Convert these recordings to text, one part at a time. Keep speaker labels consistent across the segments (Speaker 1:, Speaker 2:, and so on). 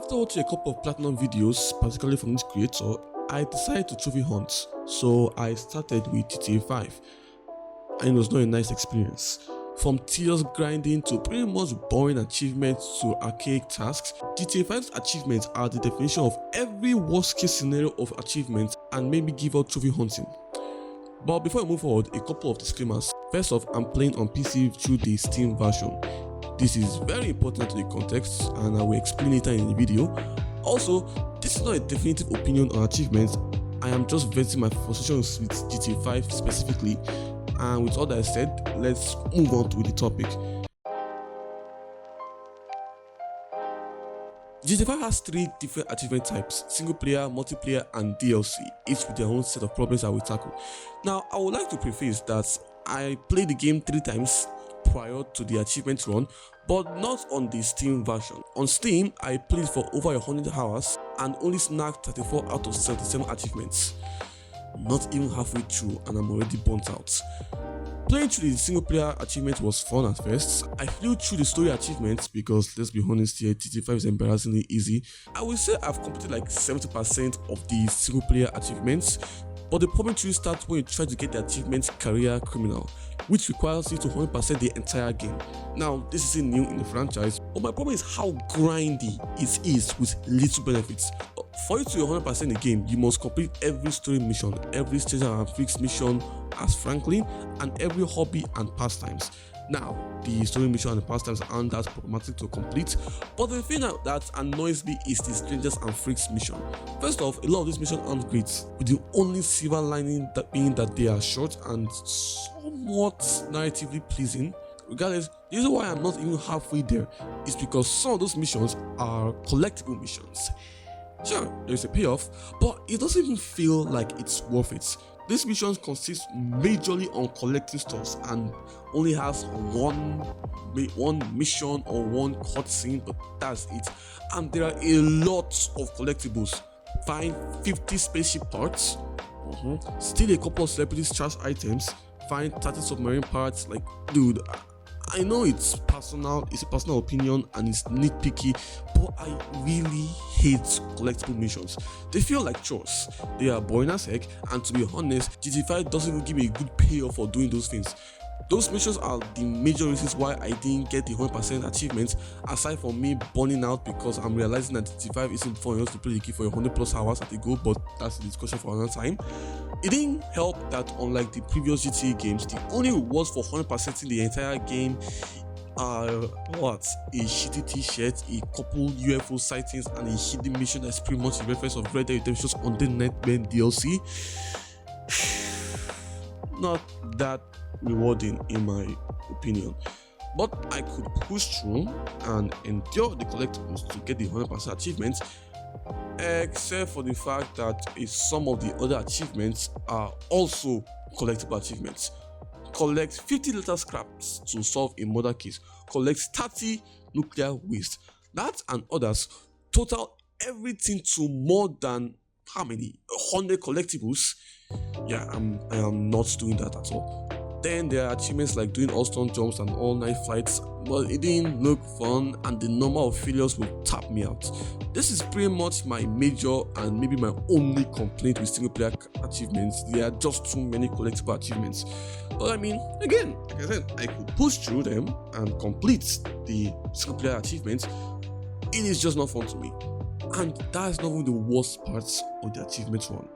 Speaker 1: After watching a couple of platinum videos, particularly from this creator, I decided to trophy hunt. So I started with GTA 5 and it was not a nice experience. From tedious grinding to pretty much boring achievements to archaic tasks, GTA 5's achievements are the definition of every worst case scenario of achievements and made me give up trophy hunting. But before I move forward, a couple of disclaimers. First off, I'm playing on PC through the Steam version. This is very important to the context and I will explain later in the video. Also, this is not a definitive opinion on achievements. I am just venting my frustrations with GTA 5 specifically. And with all that said, let's move on to the topic. GTA 5 has 3 different achievement types: single player, multiplayer, and DLC, each with their own set of problems I will tackle. Now, I would like to preface that I played the game 3 times prior to the achievement run, but not on the Steam version. On Steam, I played for over 100 hours and only snagged 34 out of 77 achievements. Not even halfway through and I'm already burnt out. Playing through the single player achievement was fun at first. I flew through the story achievements because, let's be honest here, GTA 5 is embarrassingly easy. I would say I've completed like 70% of the single player achievements, but the problem truly starts when you try to get the achievement Career Criminal, which requires you to 100% the entire game. Now, this isn't new in the franchise, but my problem is how grindy it is with little benefits. For you to 100% the game, you must complete every story mission, every stage and fixed mission as Franklin, and every hobby and pastimes. Now, the story mission and the pastimes aren't that problematic to complete, but the thing that annoys me is the strangers and freaks mission. First off, a lot of these missions aren't great, with the only silver lining that being that they are short and somewhat narratively pleasing. Regardless, the reason why I'm not even halfway there is because some of those missions are collectible missions. Sure, there's a payoff, but it doesn't even feel like it's worth it. These missions consist majorly on collecting stuff and only has one mission or one cutscene, but that's it. And there are a lot of collectibles. Find 50 spaceship parts, steal a couple of celebrities' trash items, find 30 submarine parts. Like, dude, I know it's a personal opinion and it's nitpicky, but I really hate collectible missions. They feel like chores, they are boring as heck, and to be honest, GTA 5 doesn't even give me a good payoff for doing those things. Those missions are the major reasons why I didn't get the 100% achievements, aside from me burning out because I'm realizing that GTA 5 isn't fun enough to play the game for 100+ hours at a go, but that's a discussion for another time. It didn't help that unlike the previous GTA games, the only rewards for 100% in the entire game are a shitty t-shirt, a couple UFO sightings, and a hidden mission that's pretty much a reference of Red Dead Redemption's Undead Nightmare DLC. Not that rewarding in my opinion, but I could push through and endure the collectibles to get the 100% achievements, except for the fact that some of the other achievements are also collectible achievements. Collect 50 letter scraps to solve a murder case, collect 30 nuclear waste. That and others total everything to more than how many? 100 collectibles. Yeah, I am not doing that at all. Then there are achievements like doing all-stone jumps and all-night flights, but it didn't look fun and the number of failures will tap me out. This is pretty much my major and maybe my only complaint with single-player achievements. There are just too many collectible achievements. But I mean, again, like I said, I could push through them and complete the single-player achievements. It is just not fun to me. And that is not even the worst parts of the achievement run.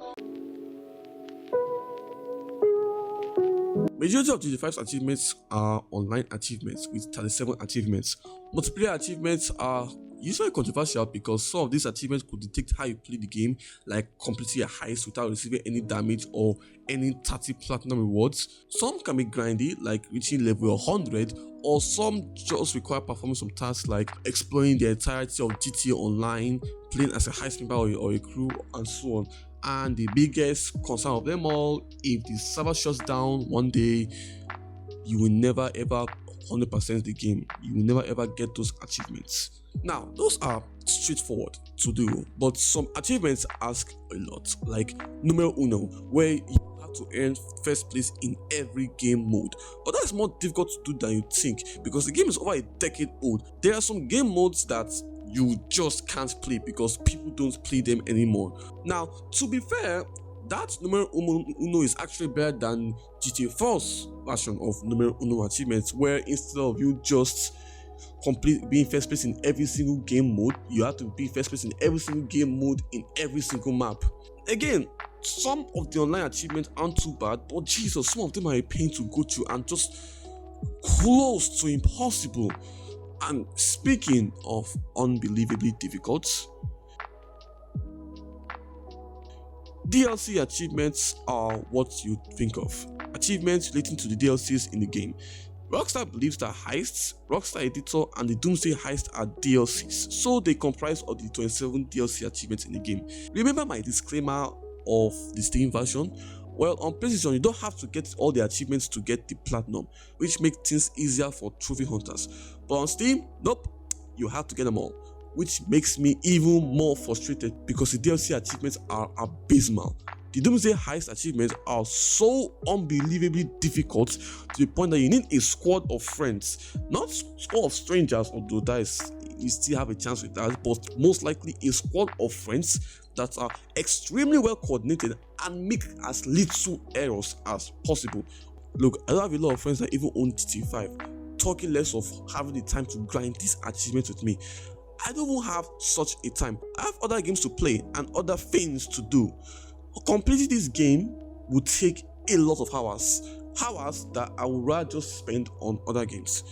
Speaker 1: Majority of GTA 5's achievements are online achievements with 37 achievements. Multiplayer achievements are usually controversial because some of these achievements could detect how you play the game, like completing a heist without receiving any damage or any 30 platinum rewards. Some can be grindy, like reaching level 100, or some just require performing some tasks like exploring the entirety of GTA Online, playing as a heist member or a crew, and so on. And the biggest concern of them all, if the server shuts down one day, you will never ever 100% the game. You will never ever get those achievements. Now, those are straightforward to do, but some achievements ask a lot, like numero uno, where you have to earn first place in every game mode. But that's more difficult to do than you think because the game is over a decade old. There are some game modes that you just can't play because people don't play them anymore. Now, to be fair, that numero uno is actually better than GTA 4's version of numero uno achievements, where instead of you just being first place in every single game mode, you have to be first place in every single game mode in every single map. Again, some of the online achievements aren't too bad, but Jesus, some of them are a pain to go through and just close to impossible. And speaking of unbelievably difficult, DLC achievements are what you think of. Achievements relating to the DLCs in the game. Rockstar believes that heists, Rockstar Editor, and the Doomsday Heist are DLCs, so they comprise of the 27 DLC achievements in the game. Remember my disclaimer of the Steam version? Well, on PlayStation, you don't have to get all the achievements to get the platinum, which makes things easier for trophy hunters. But on Steam, nope, you have to get them all, which makes me even more frustrated because the DLC achievements are abysmal. The Doomsday Heist achievements are so unbelievably difficult to the point that you need a squad of friends, not squad of strangers, although that is, you still have a chance with that, but most likely a squad of friends that are extremely well coordinated and make as little errors as possible. Look, I don't have a lot of friends that even own GTA 5, talking less of having the time to grind these achievements with me. I don't even have such a time. I have other games to play and other things to do. Completing this game would take a lot of hours that I would rather just spend on other games.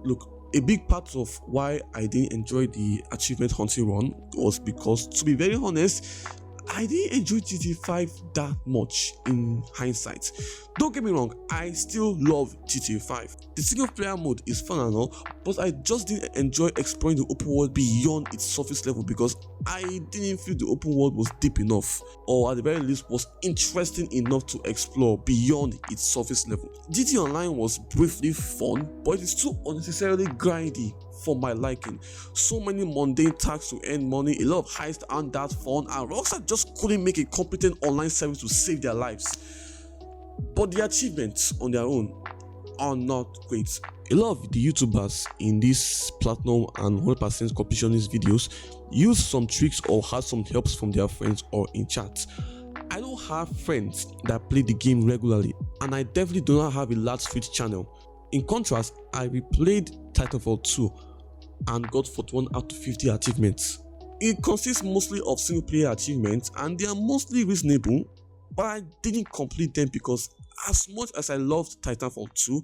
Speaker 1: Look, a big part of why I didn't enjoy the achievement hunting run was because, to be very honest, I didn't enjoy GTA 5 that much in hindsight. Don't get me wrong, I still love GTA 5. The single player mode is fun and all, but I just didn't enjoy exploring the open world beyond its surface level because I didn't feel the open world was deep enough, or at the very least was interesting enough to explore beyond its surface level. GTA Online was briefly fun, but it is too unnecessarily grindy for my liking. So many mundane tasks to earn money, a lot of heists aren't that fun, and Rockstar just couldn't make a competent online service to save their lives. But the achievements on their own are not great. A lot of the YouTubers in these platinum and 100% completionist videos use some tricks or have some helps from their friends or in chat. I don't have friends that play the game regularly, and I definitely do not have a large Twitch channel. In contrast, I replayed Titanfall 2 and got 41 out of 50 achievements. It consists mostly of single player achievements and they are mostly reasonable, but I didn't complete them because as much as I loved Titanfall 2,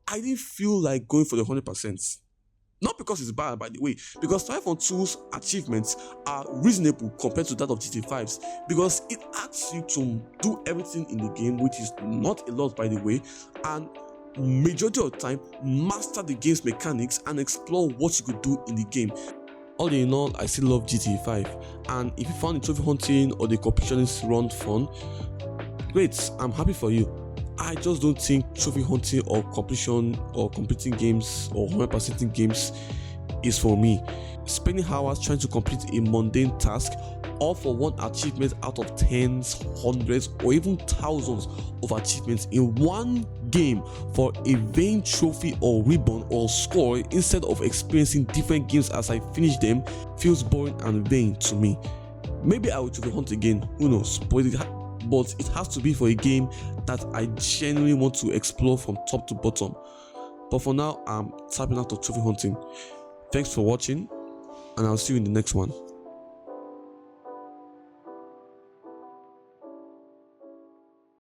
Speaker 1: I didn't feel like going for the 100%. Not because it's bad, by the way, because Titanfall 2's achievements are reasonable compared to that of GTA 5's, because it asks you to do everything in the game, which is not a lot, by the way, and majority of the time master the game's mechanics and explore what you could do in the game. All in all, I still love GTA 5, and if you found the trophy hunting or the completionist run fun, great, I'm happy for you. I just don't think trophy hunting or completion or completing games or 100% games is for me. Spending hours trying to complete a mundane task, all for one achievement out of tens, hundreds, or even thousands of achievements in one game for a vain trophy or ribbon or score instead of experiencing different games as I finish them feels boring and vain to me. Maybe I will trophy hunt again, who knows, but it has to be for a game that I genuinely want to explore from top to bottom. But for now, I'm tapping out of trophy hunting. Thanks for watching, and I'll see you in the next one.